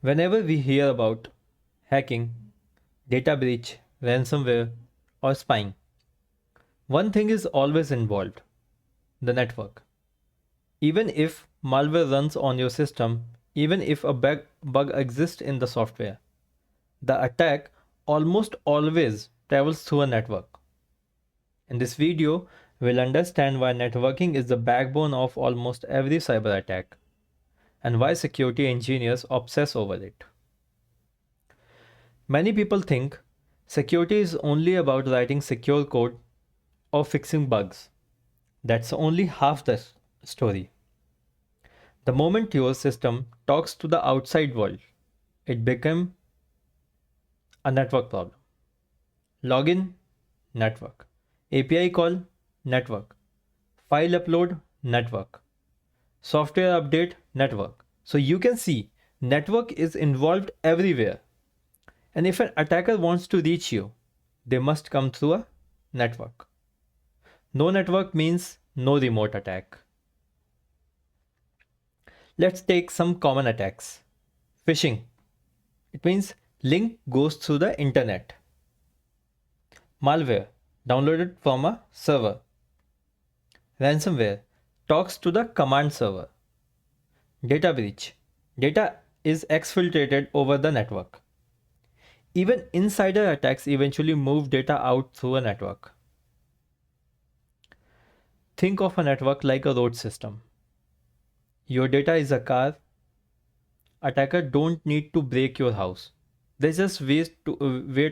Whenever we hear about hacking, data breach, ransomware, or spying, one thing is always involved: the network. Even if malware runs on your system, even if a bug exists in the software, the attack almost always travels through a network. In this video, we'll understand why networking is the backbone of almost every cyber attack and why security engineers obsess over it. Many people think security is only about writing secure code or fixing bugs. That's only half the story. The moment your system talks to the outside world, it becomes a network problem. Login, network. API call, network. File upload, network. Software update, network. So you can see network is involved everywhere. And if an attacker wants to reach you, they must come through a network. No network means no remote attack. Let's take some common attacks. Phishing. It means link goes through the internet. Malware downloaded from a server. Ransomware talks to the command server. Data breach. Data is exfiltrated over the network. Even insider attacks eventually move data out through a network. Think of a network like a road system. Your data is a car. Attacker don't need to break your house. They just wait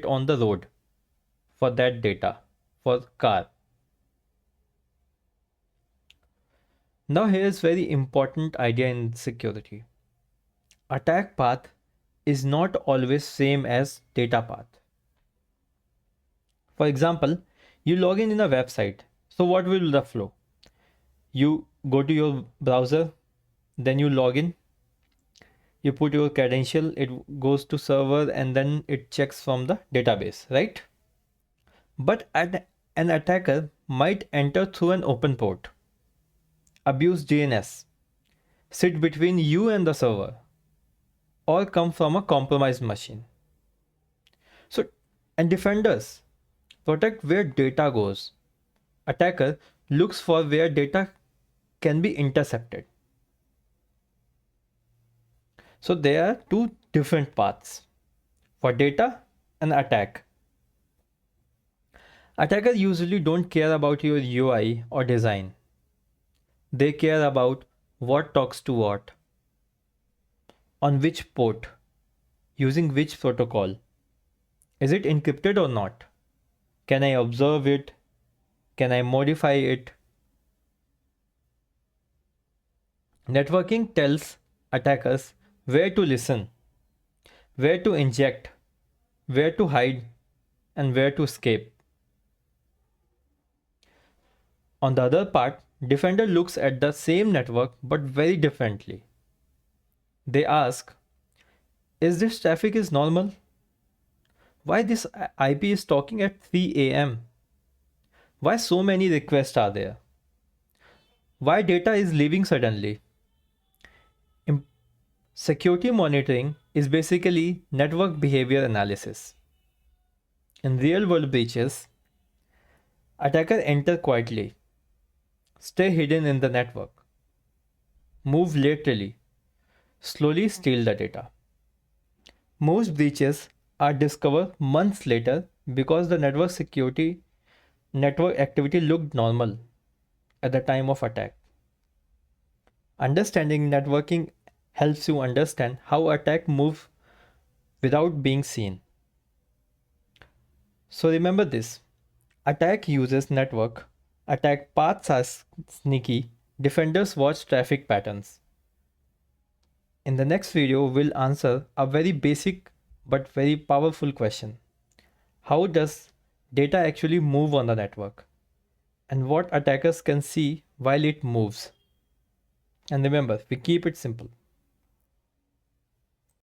on the road for that data for car. Now here's very important idea in security. Attack path is not always same as data path. For example, you log in a website. So what will the flow? You go to your browser, then you log in, you put your credential, it goes to server and then it checks from the database, right? But an attacker might enter through an open port, abuse DNS, sit between you and the server, or come from a compromised machine. So, and defenders protect where data goes. Attacker looks for where data can be intercepted. So there are two different paths for data and attack. Attackers usually don't care about your UI or design. They care about what talks to what, on which port, using which protocol. Is it encrypted or not? Can I observe it? Can I modify it? Networking tells attackers where to listen, where to inject, where to hide, and where to escape. On the other part, defender looks at the same network but very differently. They ask, is this traffic is normal? Why this IP is talking at 3 a.m.? Why so many requests are there? Why data is leaving suddenly? Security monitoring is basically network behavior analysis. In real world breaches, attackers enter quietly, stay hidden in the network, move laterally, slowly steal the data. Most breaches are discovered months later because the network activity looked normal at the time of attack. Understanding networking helps you understand how attack move without being seen. So remember this: attack uses network, attack paths are sneaky, defenders watch traffic patterns. In the next video, we'll answer a very basic but very powerful question. How does data actually move on the network? And what attackers can see while it moves? And remember, we keep it simple.